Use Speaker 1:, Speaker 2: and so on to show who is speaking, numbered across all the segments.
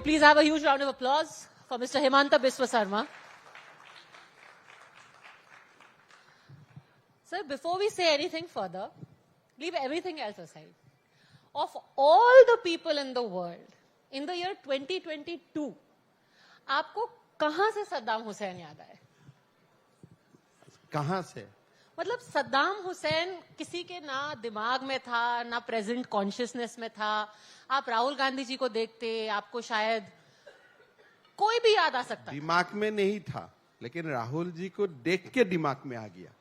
Speaker 1: Please have a huge round of applause for Mr. Himanta Biswa Sarma. Sir, before we say anything further, leave everything else aside. Of all the people in the world, in the year 2022, आपको कहां से सद्दाम हुसैन याद आए?
Speaker 2: कहां से?
Speaker 1: मतलब सद्दाम हुसैन किसी के ना दिमाग में था, ना प्रेजेंट कॉन्शियसनेस में था. आप राहुल गांधी जी को देखते, आपको शायद कोई भी याद आ सकता.
Speaker 2: दिमाग में नहीं था, लेकिन राहुल जी को देख के दिमाग में आ गया.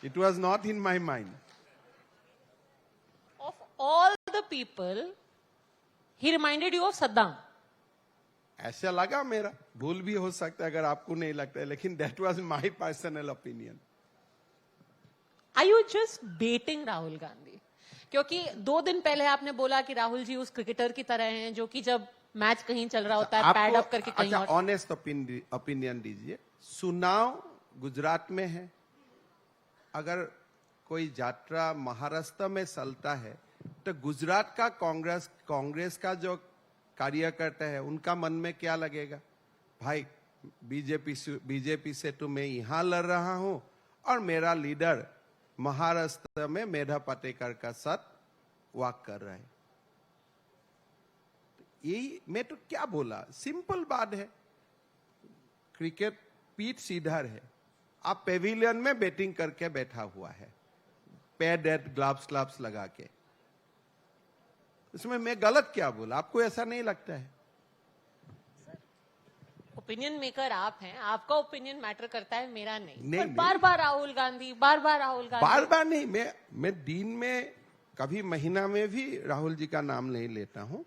Speaker 2: It was not in my mind.
Speaker 1: Of all the people, he reminded you of Saddam.
Speaker 2: ऐसा लगा मेरा, भूल भी हो सकता है अगर आपको नहीं लगता है, लेकिन that was my personal opinion.
Speaker 1: Are you just baiting Rahul Gandhi? क्योंकि 2 दिन पहले आपने बोला कि राहुल जी उस क्रिकेटर की तरह हैं जो कि जब मैच कहीं चल रहा होता है पैड अप करके कहीं और.
Speaker 2: ऑनेस्ट ओपिनियन दीजिए. चुनाव गुजरात में है, अगर कोई यात्रा महाराष्ट्र में चलता है तो गुजरात का कांग्रेस का जो कार्यकर्ता है उनका मन में क्या लगेगा? भाई बीजेपी से तो मैं यहां लड़ रहा हूं और मेरा लीडर महाराष्ट्र में मेधा पाटेकर का साथ वॉक कर रहा है. यही मैं तो क्या बोला, सिंपल बात है. क्रिकेट पीठ सीधा है, आप पेविलियन में बैटिंग करके बैठा हुआ है, पैड ग्लव्स लगा के. इसमें मैं गलत क्या बोला? आपको ऐसा नहीं लगता है?
Speaker 1: ओपिनियन मेकर आप हैं, आपका ओपिनियन मैटर करता है, मेरा नहीं.
Speaker 2: नहीं,
Speaker 1: बार बार राहुल गांधी, बार बार
Speaker 2: नहीं. मैं दिन में कभी महीना में भी राहुल जी का नाम नहीं लेता हूं,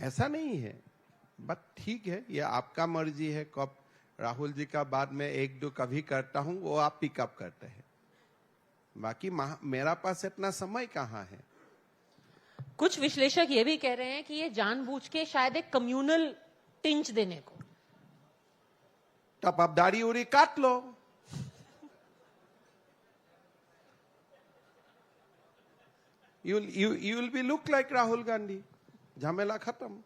Speaker 2: ऐसा नहीं है. बट ठीक है, ये आपका मर्जी है. कब राहुल जी का बाद में 1-2 कभी करता हूं, वो आप पिकअप करते हैं. बाकी मेरा पास इतना समय कहां है.
Speaker 1: कुछ विश्लेषक ये भी कह रहे हैं कि ये जानबूझ के शायद एक कम्युनल टिंच देने को.
Speaker 2: तब आप दाढ़ी उड़ी काट लो. You will be look like Rahul Gandhi. झमेला खत्म.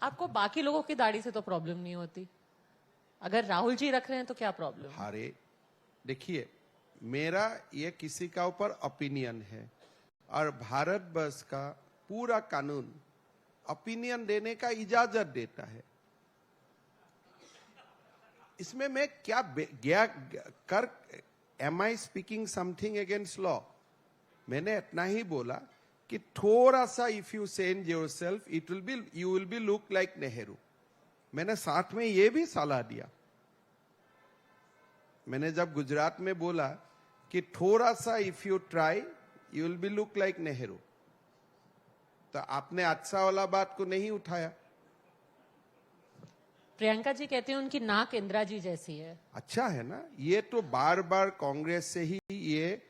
Speaker 1: आपको बाकी लोगों की दाढ़ी से तो प्रॉब्लम नहीं होती, अगर राहुल जी रख रहे हैं तो क्या प्रॉब्लम?
Speaker 2: अरे देखिए, मेरा ये किसी का ऊपर ओपिनियन है और भारत वर्ष का पूरा कानून ओपिनियन देने का इजाजत देता है. इसमें मैं क्या कर, am I speaking something against law? मैंने इतना ही बोला कि थोड़ा सा if you change yourself you will be look like Nehru. मैंने साथ में ये भी सलाह दिया. मैंने जब गुजरात में बोला कि थोड़ा सा if you try you will be look like Nehru, तो आपने अच्छा वाला बात को नहीं उठाया.
Speaker 1: प्रियंका जी कहती हैं उनकी नाक इंदिरा जी जैसी है.
Speaker 2: अच्छा है ना. ये तो बार बार कांग्रेस से ही ये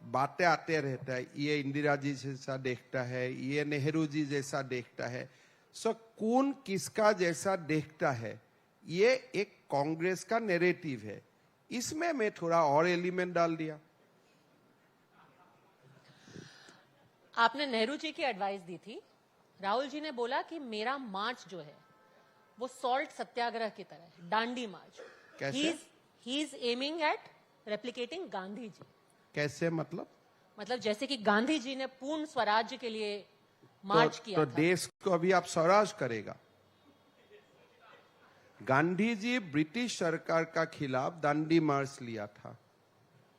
Speaker 2: बातें आते रहता है. ये इंदिरा जी जैसा देखता है, ये नेहरू जी जैसा देखता है. सो कौन किसका जैसा देखता है, ये एक कांग्रेस का नैरेटिव है. इसमें मैं थोड़ा और एलिमेंट डाल दिया.
Speaker 1: आपने नेहरू जी की एडवाइस दी थी. राहुल जी ने बोला कि मेरा मार्च जो है वो सॉल्ट सत्याग्रह की तरह है, डांडी मार्च.
Speaker 2: कैसे?
Speaker 1: He is aiming at replicating Gandhi ji.
Speaker 2: कैसे मतलब
Speaker 1: जैसे कि गांधी जी ने पूर्ण स्वराज्य के लिए मार्च किया
Speaker 2: तो
Speaker 1: था.
Speaker 2: देश को अभी आप स्वराज करेगा. गांधी जी ब्रिटिश सरकार का खिलाफ दांडी मार्च लिया था.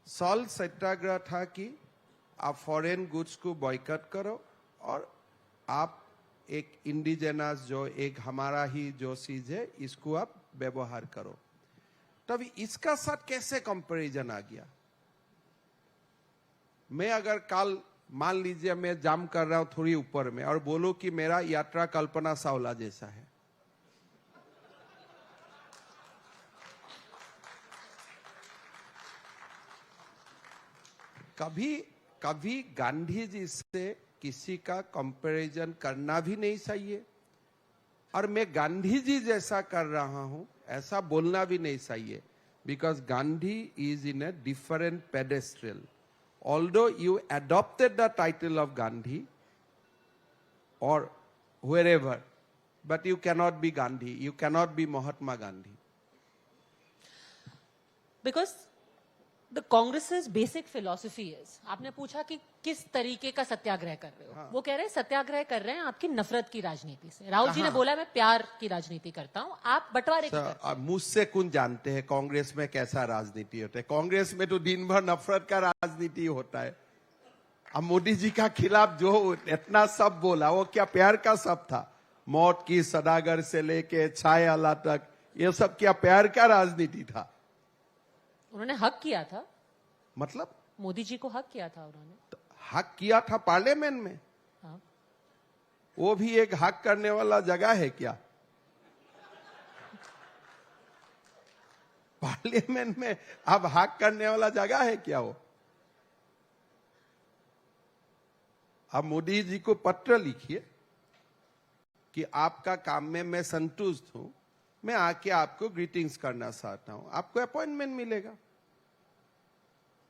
Speaker 2: सॉल्ट सत्याग्रह था कि आप फॉरेन गुड्स को बॉयकॉट करो और आप एक इंडिजिनस जो एक हमारा ही जो चीज है इसको आप व्यवहार करो. तभी इसका साथ कैसे कंपैरिजन आ गया? मैं अगर कल मान लीजिए मैं जाम कर रहा हूं थोड़ी ऊपर में और बोलो कि मेरा यात्रा कल्पना चावला जैसा है, कभी गांधी जी से किसी का कंपैरिजन करना भी नहीं चाहिए और मैं गांधी जी जैसा कर रहा हूं ऐसा बोलना भी नहीं चाहिए. Because Gandhi is in a different pedestal. Although you adopted the title of Gandhi, or wherever, but you cannot be Gandhi, you cannot be Mahatma Gandhi.
Speaker 1: Because the Congress's basic philosophy is, आपने पूछा कि किस तरीके का सत्याग्रह कर रहे हो, वो कह रहे हैं सत्याग्रह कर रहे हैं आपकी नफरत की राजनीति से। राहुल जी ने बोला मैं प्यार की राजनीति करता हूं, आप बंटवारे की करते हैं।
Speaker 2: मुझसे कौन जानते हैं कांग्रेस में कैसा राजनीति होता है? कांग्रेस में तो दिन भर नफरत का राजनीति होता है। अब मोदी जी का खिलाफ जो इतना सब बोला, वो क्या प्यार का सब था? मौत की सदागर से लेके छायाला तक, ये सब क्या प्यार का राजनीति था?
Speaker 1: उन्होंने हक किया था,
Speaker 2: मतलब
Speaker 1: मोदी जी को हक किया था उन्होंने।
Speaker 2: तो हक किया था पार्लियामेंट में।
Speaker 1: हाँ।
Speaker 2: वो भी एक हक करने वाला जगह है क्या? पार्लियामेंट में अब हक करने वाला जगह है क्या वो? अब मोदी जी को पत्र लिखिए कि आपका काम में मैं संतुष्ट हूं, मैं आके आपको ग्रीटिंग्स करना चाहता हूं, आपको अपॉइंटमेंट मिलेगा।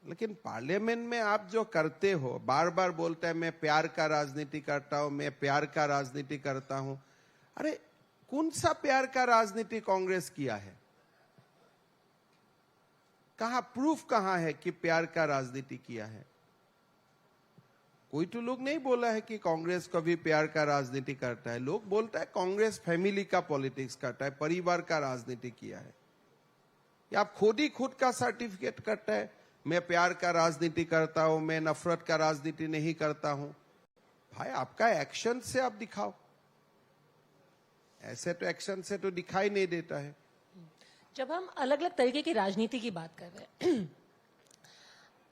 Speaker 2: लेकिन पार्लियामेंट में आप जो करते हो, बार बार बोलते हैं मैं प्यार का राजनीति करता हूं, मैं प्यार का राजनीति करता हूं। अरे कौन सा प्यार का राजनीति कांग्रेस किया है? कहां प्रूफ कहां है कि प्यार का राजनीति किया है? कोई तो लोग नहीं बोला है कि कांग्रेस कभी प्यार का राजनीति करता है। लोग बोलता है कांग्रेस फैमिली का पॉलिटिक्स करता है, परिवार का राजनीति किया है। या आप खुद ही खुद का सर्टिफिकेट करता है, मैं प्यार का राजनीति करता हूं, मैं नफरत का राजनीति नहीं करता हूं। भाई आपका एक्शन से आप दिखाओ, ऐसे तो एक्शन से तो दिखाई नहीं देता है।
Speaker 1: जब हम अलग अलग तरीके की राजनीति की बात कर रहे हैं,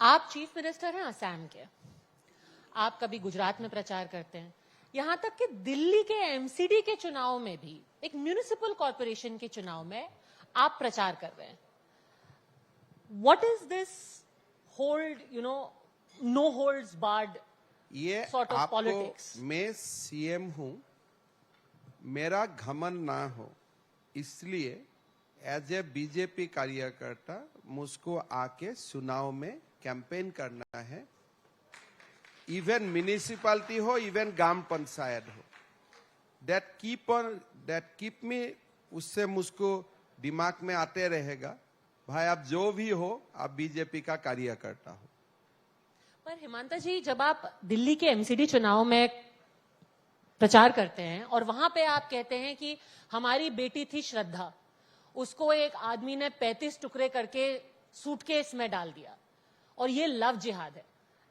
Speaker 1: आप चीफ मिनिस्टर हैं असम के, आप कभी गुजरात में प्रचार करते हैं, यहां तक कि दिल्ली के एमसीडी के चुनाव में भी, एक म्युनिसिपल कॉर्पोरेशन के चुनाव में आप प्रचार कर रहे हैं। What is this hold, no holds barred
Speaker 2: ये
Speaker 1: sort of
Speaker 2: आपको
Speaker 1: politics?
Speaker 2: मैं सीएम हूं, मेरा घमंड ना हो, इसलिए एज ए बीजेपी कार्यकर्ता मुझको आके चुनाव में कैंपेन करना है। इवन म्युनिसिपैलिटी हो, इवन ग्राम पंचायत हो, दैट कीप मी, उससे मुझको दिमाग में आते रहेगा भाई आप जो भी हो, आप बीजेपी का कार्यकर्ता हो।
Speaker 1: पर हिमांता जी, जब आप दिल्ली के एमसीडी चुनाव में प्रचार करते हैं और वहां पे आप कहते हैं कि हमारी बेटी थी श्रद्धा, उसको एक आदमी ने 35 टुकड़े करके सूटकेस में डाल दिया और ये लव जिहाद है,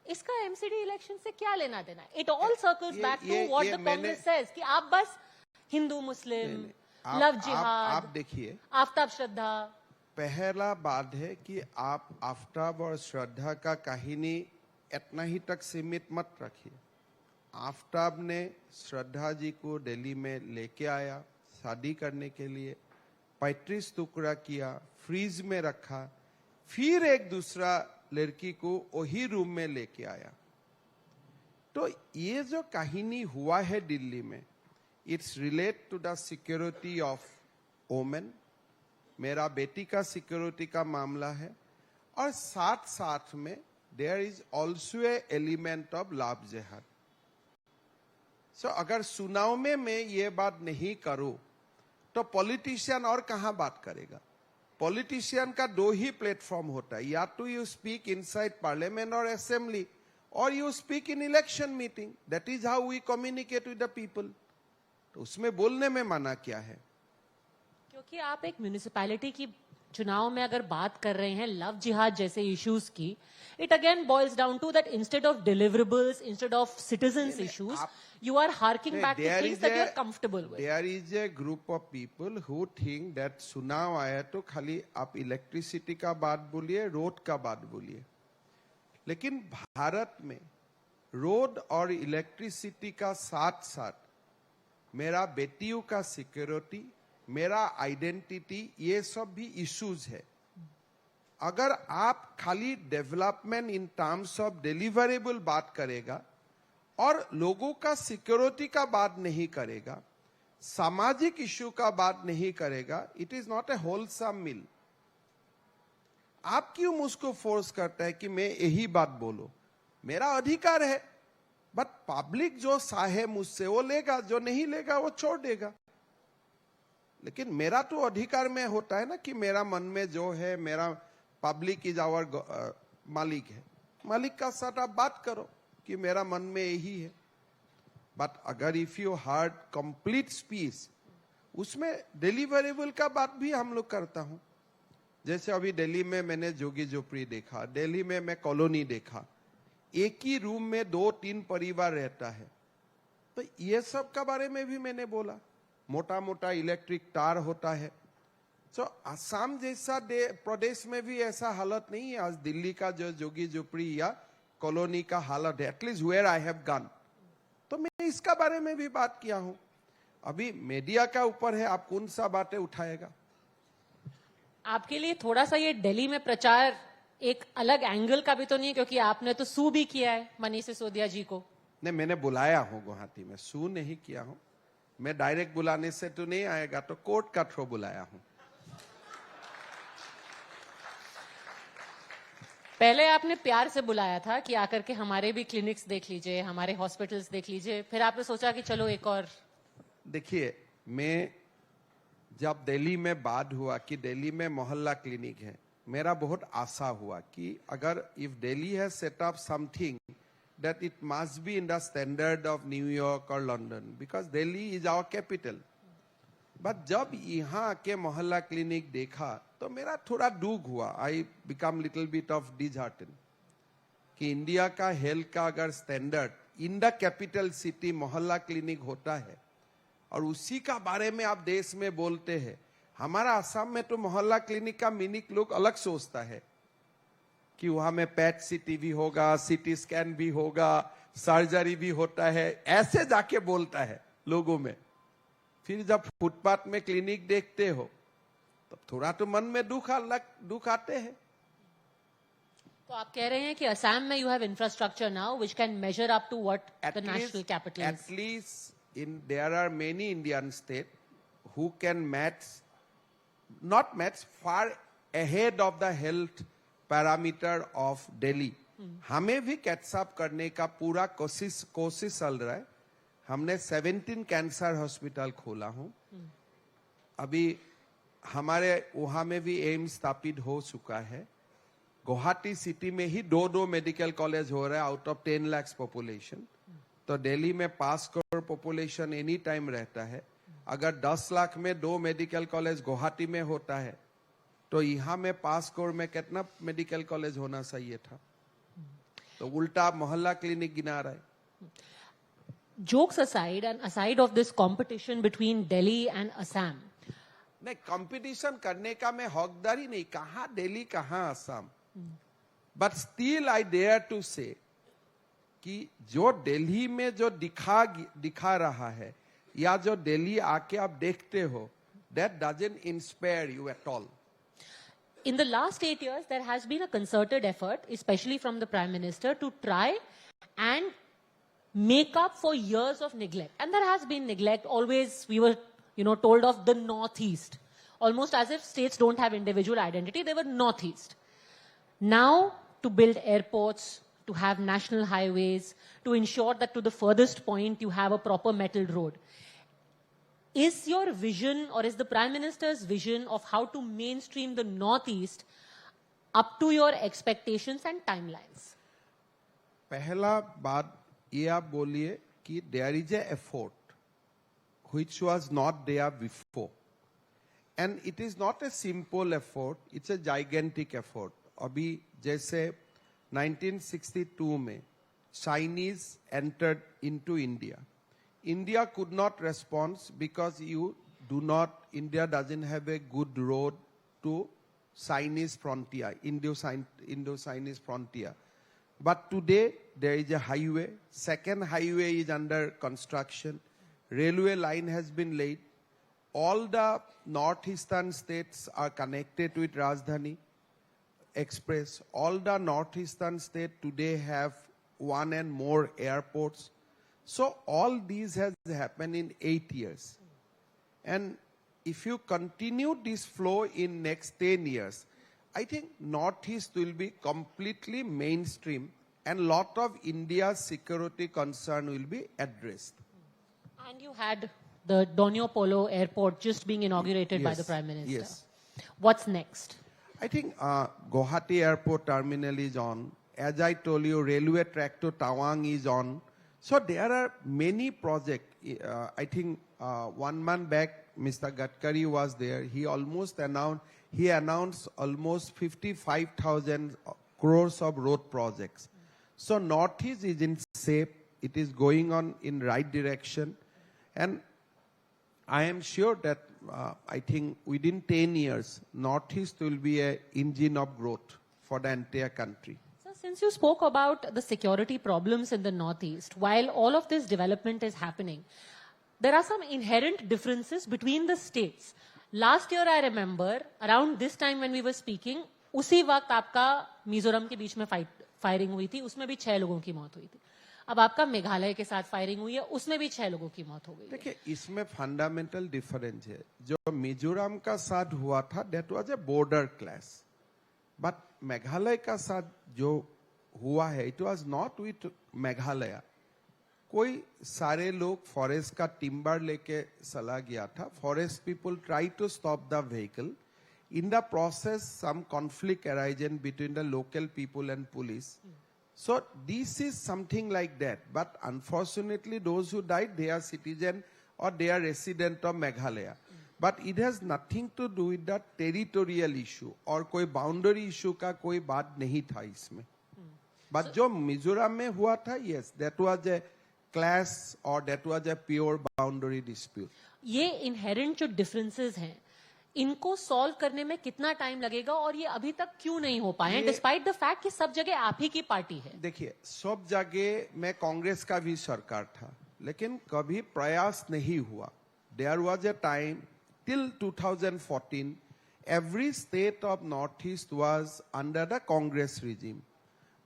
Speaker 1: इसका एमसीडी इलेक्शन से क्या लेना देना? It all circles back to what the Congress says कि आप बस हिंदू मुस्लिम, लव जिहाद,
Speaker 2: आप देखिए,
Speaker 1: आफ्ताब श्रद्धा।
Speaker 2: पहला बात है कि आप आफ्ताब और श्रद्धा का कहानी इतना ही तक सीमित मत रखिए। आफ्ताब ने श्रद्धा जी को दिल्ली में लेके आया शादी करने के लिए, 35 टुकड़ा किया, फ्रीज में रखा, फिर एक दूसरा लड़की को वही रूम में लेके आया। तो ये जो कहानी हुआ है दिल्ली में, it's relate to the security of women, मेरा बेटी का सिक्योरिटी का मामला है, और साथ साथ में there is also a element of love jihad. So अगर चुनाव में मैं ये बात नहीं करूं तो पॉलिटिशियन और कहां बात करेगा? पॉलिटिशियन का दो ही प्लेटफॉर्म होता है, या तो यू स्पीक इनसाइड पार्लियामेंट और असेंबली, और you speak in election meeting. That is how we communicate with the people. तो उसमें बोलने में माना क्या है?
Speaker 1: क्योंकि आप एक म्युनिसिपैलिटी की चुनाव में अगर बात कर रहे हैं लव जिहाद जैसे इश्यूज की, it again boils down to that instead of deliverables, instead of citizens issues, you are harking back to things that you are comfortable with.
Speaker 2: There is a group of people who think that चुनाव आया तो खाली आप electricity का बात बोलिए, road का बात बोलिए। लेकिन भारत में रोड और इलेक्ट्रिसिटी का साथ साथ मेरा बेटियों का सिक्योरिटी, मेरा आइडेंटिटी, ये सब भी इश्यूज है। अगर आप खाली development in terms of deliverable बात करेगा और लोगों का सिक्योरिटी का बात नहीं करेगा, सामाजिक इश्यू का बात नहीं करेगा, it is not a wholesome meal. आप क्यों मुझको फोर्स करता है कि मैं यही बात बोलो? मेरा अधिकार है, बट पब्लिक जो चाहे मुझसे वो लेगा, जो नहीं लेगा वो छोड़ देगा। लेकिन मेरा तो अधिकार में होता है ना कि मेरा मन में जो है, मेरा पब्लिक इज आवर मालिक है, मालिक का साथ आप बात करो कि मेरा मन में यही है। बट अगर if you hard complete speech, उसमें डिलीवरेबल का बात भी हम लोग करता हूं। जैसे अभी दिल्ली में मैंने जोगी झोपड़ी देखा, दिल्ली में मैं कॉलोनी देखा, एक ही रूम में 2-3 परिवार रहता है। तो ये सब का बारे में भी मैंने बोला। मोटा मोटा इलेक्ट्रिक तार होता है। तो असम जैसा प्रदेश में भी ऐसा हालत नहीं है आज दिल्ली का जो जोगी झोपड़ी या कॉलोनी का हालत है, at least where I have gone. तो मैं इसका बारे में भी बात किया हूं। अभी मीडिया का ऊपर है, आप कौन सा बातें उठाएगा।
Speaker 1: आपके लिए थोड़ा सा ये दिल्ली में प्रचार एक अलग एंगल का भी तो नहीं है, क्योंकि आपने तो सू भी किया है मनीष सिसोदिया जी को।
Speaker 2: नहीं, मैंने बुलाया हूं गुवाहाटी में, सू नहीं किया हूं। मैं डायरेक्ट बुलाने से तो नहीं आएगा, तो कोर्ट का थ्रू बुलाया हूं।
Speaker 1: पहले आपने प्यार से बुलाया था कि आकर के हमारे भी क्लिनिक्स देख लीजिए, हमारे हॉस्पिटल्स देख लीजिए, फिर आपने सोचा कि चलो एक और।
Speaker 2: देखिए, मैं जब दिल्ली में बात हुआ कि दिल्ली में मोहल्ला क्लिनिक है, मेरा बहुत आशा हुआ कि अगर if Delhi has set up something that it must be in the standard of New York or London, because Delhi is our capital. But जब यहाँ के मोहल्ला क्लिनिक देखा तो मेरा थोड़ा दुख हुआ। I become little bit of disheartened कि इंडिया का हेल्थ का अगर standard in the capital city मोहल्ला क्लिनिक होता है और उसी का बारे में आप देश में बोलते हैं। हमारा असम में तो मोहल्ला क्लिनिक का मीनिंग लोग अलग सोचता है कि वहां में पैट सीटी भी होगा, सीटी स्कैन भी होगा, सर्जरी भी होता है, ऐसे जाके बोलता है लोगों में। फिर जब फुटपाथ में क्लिनिक देखते हो तब थोड़ा तो मन में दुख आते हैं।
Speaker 1: तो आप कह रहे हैं कि असम में you have infrastructure now which can measure up to what the national capital is.
Speaker 2: At least there are many Indian states who can not match, far ahead of the health parameter of Delhi. हमें भी catch up करने का पूरा कोशिश चल रहा है। हमने 17 कैंसर हॉस्पिटल खोला हूं। अभी हमारे वहां में भी एम्स स्थापित हो चुका है। गुवाहाटी सिटी में ही 2 मेडिकल कॉलेज हो रहा है आउट ऑफ 10 लाख पॉपुलेशन। तो दिल्ली में 5 करोड़ पॉपुलेशन एनी टाइम रहता है। अगर 10 लाख में 2 मेडिकल कॉलेज गुवाहाटी में होता है तो यहाँ में 5 करोड़ में कितना मेडिकल कॉलेज होना चाहिए था। तो उल्टा मोहल्ला क्लिनिक गिना रहा है।
Speaker 1: Jokes aside and aside of this competition between Delhi and Assam,
Speaker 2: नहीं, कंपटीशन करने का मैं हकदारी नहीं, कहा दिल्ली कहा Assam. But still I dare to say कि जो दिल्ली में जो दिखा रहा है या जो दिल्ली आके आप देखते हो, that doesn't inspire you at all.
Speaker 1: in the last 8 years, there has been a concerted effort, especially from the Prime Minister, to try and make up for years of neglect. And there has been neglect. Always we were, told of the Northeast. Almost as if states don't have individual identity. They were Northeast. Now, to build airports, to have national highways, to ensure that to the furthest point you have a proper metal road. Is your vision, or is the Prime Minister's vision of how to mainstream the Northeast up to your expectations and timelines?
Speaker 2: पहला बात ये आप बोलिए कि there is a effort which was not there before, and it is not a simple effort, it's a gigantic effort. अभी जैसे 1962 में Chinese entered into India. India could not respond because India doesn't have a good road to Chinese frontier, Indo-Chinese frontier. But today there is a highway, second highway is under construction, railway line has been laid, all the northeastern states are connected with Rajdhani Express, all the northeastern states today have 1 and more airports. So all these has happened in 8 years. And if you continue this flow in next 10 years, I think Northeast will be completely mainstream and lot of India's security concern will be addressed.
Speaker 1: And you had the Donio Polo Airport just being inaugurated by the
Speaker 2: Yes,
Speaker 1: Prime Minister.
Speaker 2: yes.
Speaker 1: What's next?
Speaker 2: I think Guwahati Airport Terminal is on. As I told you, railway track to Tawang is on. So there are many projects. I think 1 month back, Mr. Gadkari was there. He announced almost 55,000 crores of road projects. So Northeast is in shape. It is going on in right direction. And I am sure that I think within 10 years, Northeast will be an engine of growth for the entire country.
Speaker 1: So since you spoke about the security problems in the Northeast, while all of this development is happening, there are some inherent differences between the states. Last year, I remember, around this time when we were speaking, उसी वक्त आपका मिजोरम के बीच में firing हुई थी, उसमें भी 6 लोगों की मौत हुई थी. अब आपका मेघालय के साथ फायरिंग हुई है, उसमें भी 6 लोगों की मौत हो गई है.
Speaker 2: देखिए, इसमें फंडामेंटल डिफरेंस है. जो मिजोरम का साथ हुआ था, that was a border clash. But Meghalaya का साथ जो हुआ है, it was not with Meghalaya. कोई सारे लोग फॉरेस्ट का टिम्बर लेके चला गया था. Forest people try to stop the vehicle. In the process, some conflict arisen between the local people and police. So this is something like that. But unfortunately, those who died, they are citizen or they are resident of Meghalaya. But it has nothing to do with the territorial issue or कोई boundary issue का कोई बात नहीं था इसमें. But जो मिजोरम में हुआ था, yes, that was a clash or that was a pure boundary dispute.
Speaker 1: ये inherent जो differences हैं, इनको सॉल्व करने में कितना टाइम लगेगा और ये अभी तक क्यों नहीं हो पाए, डिस्पाइट द फैक्ट कि सब जगह आप ही की पार्टी है?
Speaker 2: देखिए, सब जगह में कांग्रेस का भी सरकार था, लेकिन कभी प्रयास नहीं हुआ. There was a time till 2014 every state of north east was under the Congress regime,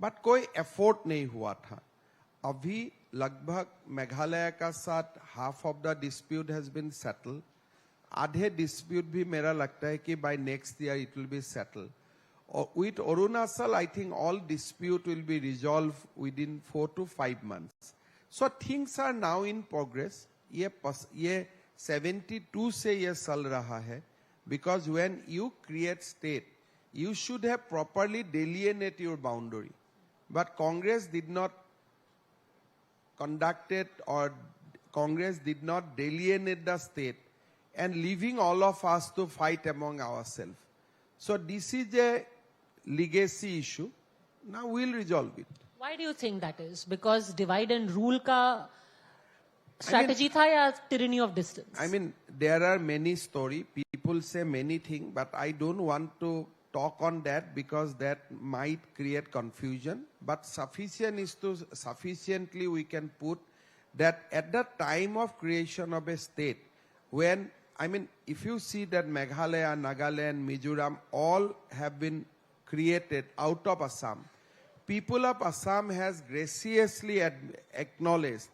Speaker 2: but कोई एफर्ट नहीं हुआ था. अभी लगभग मेघालय का साथ half of the dispute has been settled. आधे डिस्प्यूट भी मेरा लगता है कि by next year it will be settle. With Arunachal I think all dispute will be resolve within 4 to 5 months. So things are now in progress. ये 72 से ये चल रहा है. Because when you create state, you should have properly डिलिनेट your boundary. But Congress did not conducted or Congress did not delineate the state and leaving all of us to fight among ourselves. So this is a legacy issue. Now we'll resolve it.
Speaker 1: Why do you think that is? Because divide and rule का strategy था या tyranny of distance?
Speaker 2: I mean, there are many stories. People say many things, but I don't want to talk on that because that might create confusion. But sufficiently we can put that at the time of creation of a state, when, I mean, if you see that Meghalaya, Nagaland, Mizoram all have been created out of Assam, people of Assam has graciously acknowledged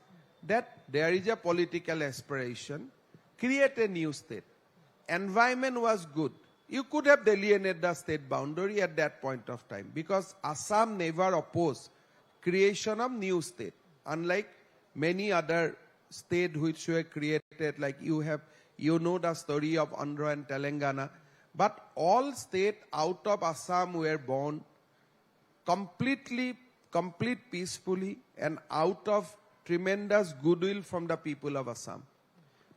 Speaker 2: that there is a political aspiration, create a new state. Environment was good. You could have delineated the state boundary at that point of time because Assam never opposed creation of new state. Unlike many other states which were created, like you know the story of Andhra and Telangana. But all states out of Assam were born complete peacefully and out of tremendous goodwill from the people of Assam.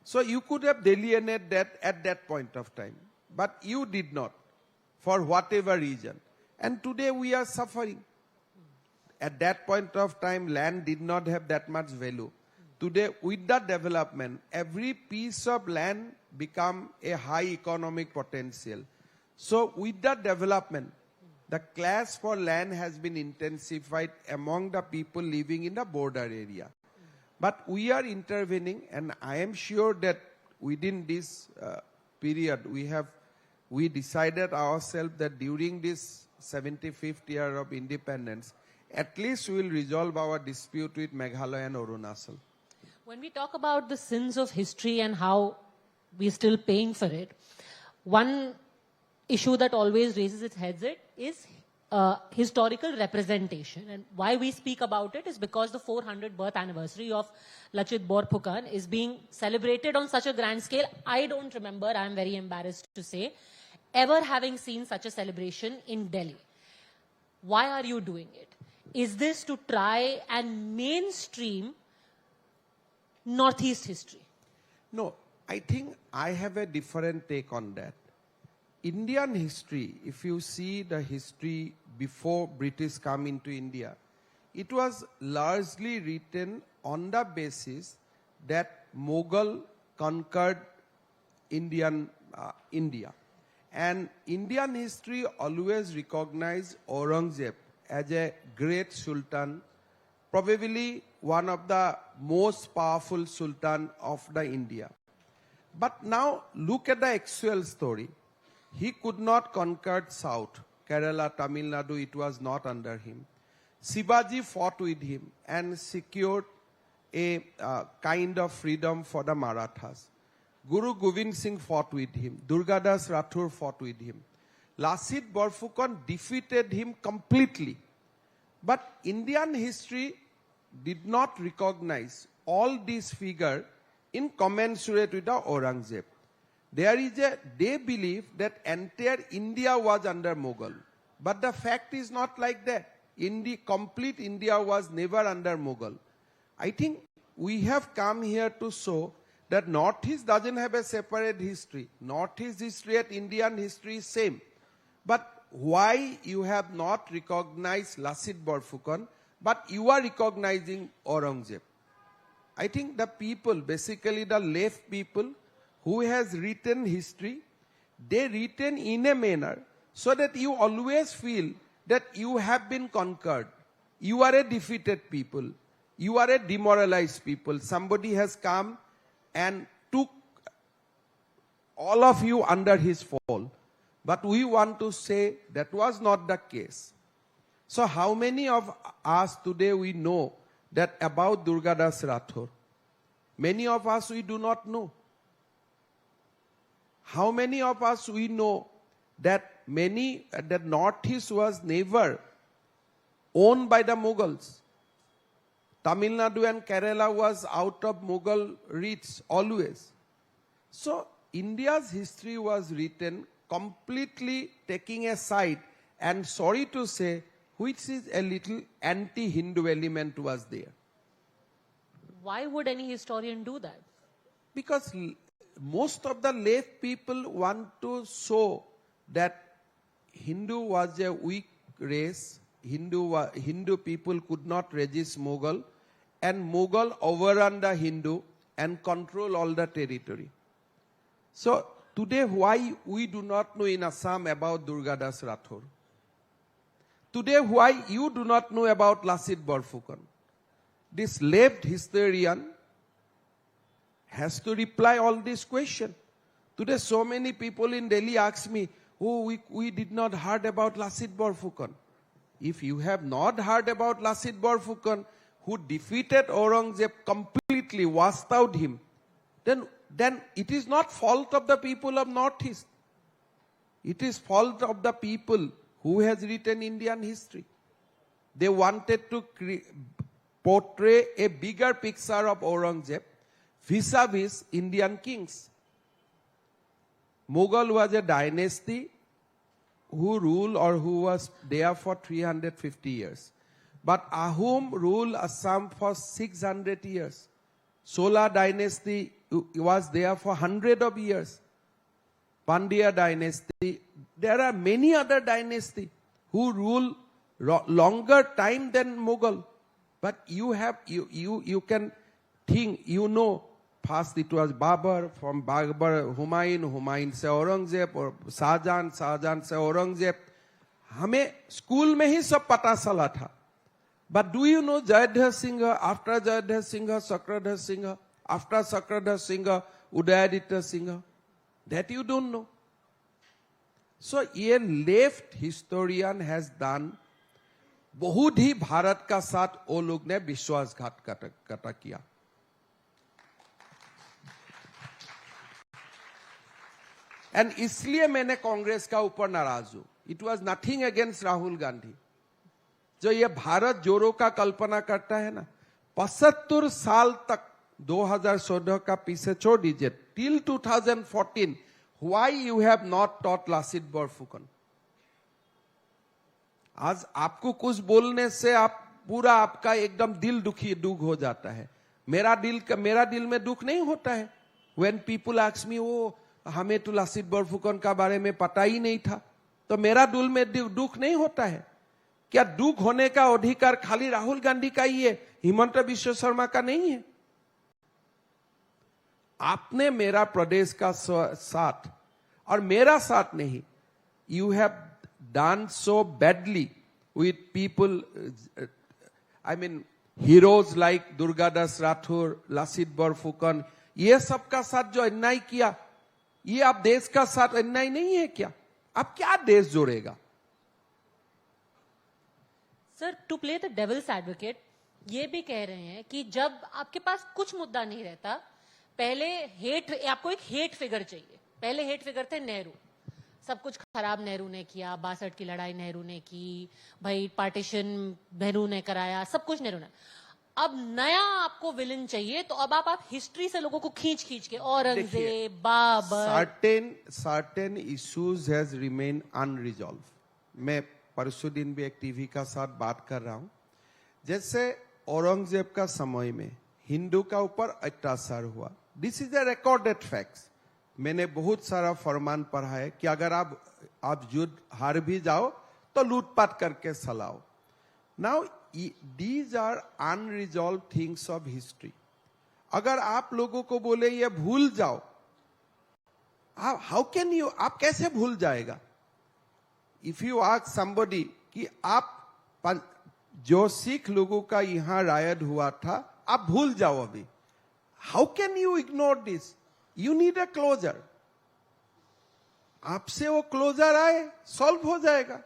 Speaker 2: So you could have delineated that at that point of time. But you did not, for whatever reason. And today we are suffering. At that point of time, land did not have that much value. Today, with the development, every piece of land become a high economic potential. So with the development, the clash for land has been intensified among the people living in the border area. But we are intervening, and I am sure that within this period, we decided ourselves that during this 75th year of independence, at least we will resolve our dispute with Meghalaya and Arunachal.
Speaker 1: When we talk about the sins of history and how we're still paying for it, one issue that always raises its head is historical representation. And why we speak about it is because the 400th birth anniversary of Lachit Borphukan is being celebrated on such a grand scale. I don't remember, I'm very embarrassed to say, ever having seen such a celebration in Delhi. Why are you doing it? Is this to try and mainstream Northeast history?
Speaker 2: No, I think I have a different take on that. Indian history, if you see the history before British come into India, it was largely written on the basis that Mughal conquered India. And Indian history always recognized Aurangzeb as a great sultan, probably one of the most powerful sultan of the India. But now look at the actual story. He could not conquer South, Kerala, Tamil Nadu, it was not under him. Shivaji fought with him and secured a kind of freedom for the Marathas. Guru Gobind Singh fought with him. Durgadas Rathore fought with him. Lachit Borphukan defeated him completely. But Indian history did not recognize all these figures in commensurate with the Aurangzeb. They believe that entire India was under Mughal. But the fact is not like that. Complete India was never under Mughal. I think we have come here to show that Northeast doesn't have a separate history. Northeast history and Indian history is same. But why you have not recognized Lachit Borphukan, but you are recognizing Aurangzeb? I think the people, basically the left people who has written history, they written in a manner so that you always feel that you have been conquered. You are a defeated people. You are a demoralized people. Somebody has come and took all of you under his fall. But we want to say that was not the case. So how many of us today we know that about Durgadas Rathore? Many of us we do not know. How many of us we know that Northeast was never owned by the Mughals? Tamil Nadu and Kerala was out of Mughal reach always. So India's history was written completely taking a side, and sorry to say, which is a little anti-Hindu element was there.
Speaker 1: Why would any historian do that?
Speaker 2: Because most of the left people want to show that Hindu was a weak race, Hindu people could not resist Mughal, and Mughal overrun the Hindu and control all the territory. So today why we do not know in Assam about Durgadas Rathore? Today why you do not know about Lachit Borphukan? This left historian has to reply all these questions. Today so many people in Delhi ask me, oh, we did not heard about Lachit Borphukan. If you have not heard about Lachit Borphukan, who defeated Aurangzeb completely, washed out him, then it is not fault of the people of Northeast. It is fault of the people who has written Indian history. They wanted to portray a bigger picture of Aurangzeb vis-a-vis Indian kings. Mughal was a dynasty who ruled or who was there for 350 years. But Ahom ruled Assam for 600 years. Sola dynasty was there for 100 of years. Pandya dynasty. There are many other dynasties who rule longer time than Mughal. But you can think, first it was Babur, from Babur Humayun से औरंगजेब और शाहजहां से औरंगजेब. हमें school में ही सब पता चला था. But do you know Jayadhar Singh, after Jayadhar Singh, Sakradhar Singh, after Sakradhar Singh, Udayaditya Singh? That you don't know. So a left historian has done, बहुत ही भारत का साथ वो लोग ने विश्वासघात किया. एंड इसलिए मैंने कांग्रेस का ऊपर नाराज हूं. It was nothing against Rahul Gandhi. जो ये भारत जोड़ो का कल्पना करता है ना, 75 साल तक 2014 का पीछे छोड़ दीजिए, till 2014 why you have not taught Lachit Borphukan. आज आपको कुछ बोलने से आप पूरा आपका एकदम दिल दुख हो जाता है। मेरा दिल में दुख नहीं होता है व्हेन पीपल आस्क मी, ओ हमें तो लासित बोरफुकन का बारे में पता ही नहीं था, तो मेरा दिल में दुख नहीं होता है। क्या दुख होने का अधिकार खाली राहुल गांधी का ही है, हिमंत बिश्व शर्मा का नहीं है? आपने मेरा प्रदेश का साथ और मेरा साथ नहीं, you have done so badly with people, I mean heroes like Durgadas Rathore, Lasit Borfukan, ये सबका साथ जो अन्याय किया, ये आप देश का साथ अन्याय नहीं है क्या? आप क्या देश जोड़ेगा?
Speaker 1: Sir, to play the devil's advocate, ये भी कह रहे हैं कि जब आपके पास कुछ मुद्दा नहीं रहता, पहले आपको एक हेट फिगर चाहिए। पहले हेट फिगर थे नेहरू, सब कुछ खराब नेहरू ने किया, 62 की लड़ाई नेहरू ने की, भाई पार्टीशन नेहरू ने कराया, सब कुछ नेहरू ने। अब नया आपको विलन चाहिए, तो अब आप हिस्ट्री से लोगों को खींच के Aurangzeb, Babar,
Speaker 2: certain issues has remained unresolved। मैं परसों दिन भी एक टीवी का साथ बात कर रहा हूं, जैसे औरंगजेब का समय में हिंदू का ऊपर अत्याचार हुआ, this is a recorded facts. मैंने बहुत सारा फरमान पढ़ा है कि अगर आप युद्ध हार भी जाओ तो लूटपाट करके सलाओ। Now these are unresolved things of history. अगर आप लोगों को बोले ये भूल जाओ, हाउ कैन यू, आप कैसे भूल जाएगा? इफ यू आस्क समबडी कि आप जो सिख लोगों का यहां रायट हुआ था आप भूल जाओ अभी, how can you ignore this? You need a closure. आपसे वो क्लोजर आए, सॉल्व हो जाएगा।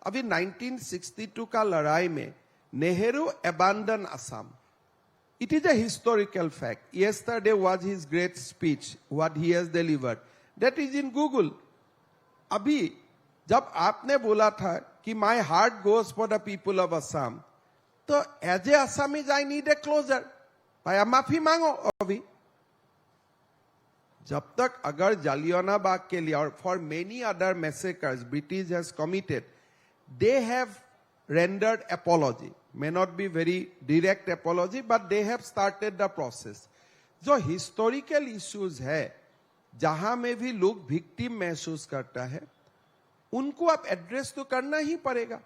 Speaker 2: अभी 1962 का लड़ाई में Nehru abandon Assam. It is a historical fact. Yesterday was his great speech, what he has delivered, that is in Google. अभी जब आपने बोला था कि my heart goes for the people of Assam, तो as a Assamese I need a closure. भाई आप माफी मांगो। अभी जब तक अगर जालियाना बाग के लिए और for many other massacres British has committed, they have rendered apology, may not be very direct apology, but they have started the process. जो हिस्टोरिकल इश्यूज है जहां में भी लोग विक्टिम महसूस करता है, उनको आप एड्रेस तो करना ही पड़ेगा।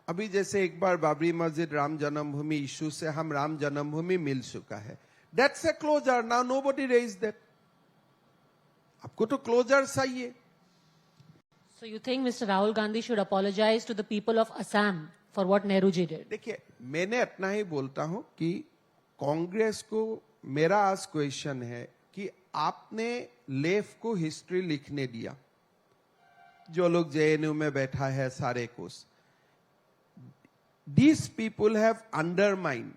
Speaker 2: अभी जैसे एक बार बाबरी मस्जिद राम जन्मभूमि इश्यू से हम राम जन्मभूमि मिल चुका है, that's a closure. Now nobody raise that. आपको तो क्लोजर चाहिए।
Speaker 1: So you think Mr. Rahul Gandhi should apologize to the people of Assam for what Nehru ji did?
Speaker 2: देखिए, मैंने इतना ही बोलता हूं कि कांग्रेस को मेरा आज क्वेश्चन है कि आपने लेफ्ट को हिस्ट्री लिखने दिया, जो लोग जेएनयू में बैठा है सारे को, these people have undermined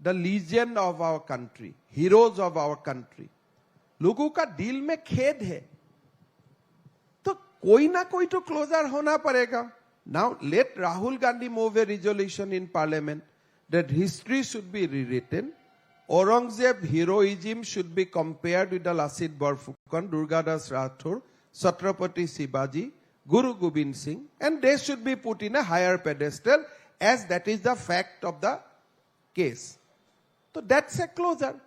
Speaker 2: the legend of our country, heroes of our country। लोगों का दिल में खेद है, तो कोई ना कोई तो क्लोजर होना पड़ेगा। Now let Rahul Gandhi move A resolution in parliament that history should be rewritten, Aurangzeb heroism should be compared with the Lasit Borfukan, Durgadas Rathore, Chhatrapati Shivaji, Guru Gobind Singh, and they should be put in a higher pedestal, as that is the fact of the case. So that's a closure.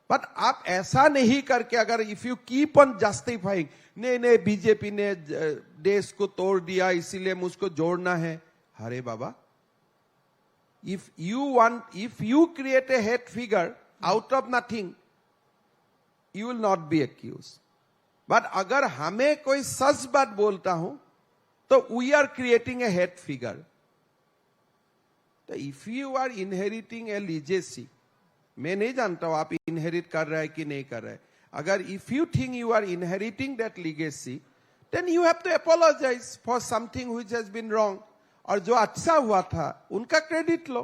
Speaker 2: But आप ऐसा नहीं करके, अगर if you keep on justifying, नहीं BJP ने देश को तोड़ दिया इसीलिए मुझको जोड़ना है, अरे बाबा, if you create a hate figure out of nothing, you will not be accused. But अगर हमें कोई सच बात बोलता हूं, तो we are creating a hate figure. तो if you are inheriting a legacy, मैं नहीं जानता हूं आप inherit कर रहा है कि नहीं कर रहा है, अगर if you think you are inheriting that legacy, then you have to apologize for something which has been wrong. और जो अच्छा हुआ था उनका credit low.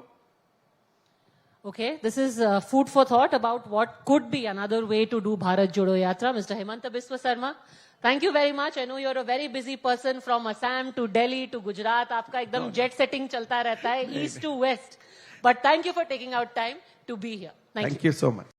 Speaker 1: Okay, this is food for thought about what could be another way to do Bharat Jodo Yatra. Mr. Hemanta Biswa Sarma, thank you very much. I know you're a very busy person from Assam to Delhi to Gujarat. आपका एकदम jet setting चलता रहता है east to west. But thank you for taking out time to be here. Thank you.
Speaker 2: Thank you so much.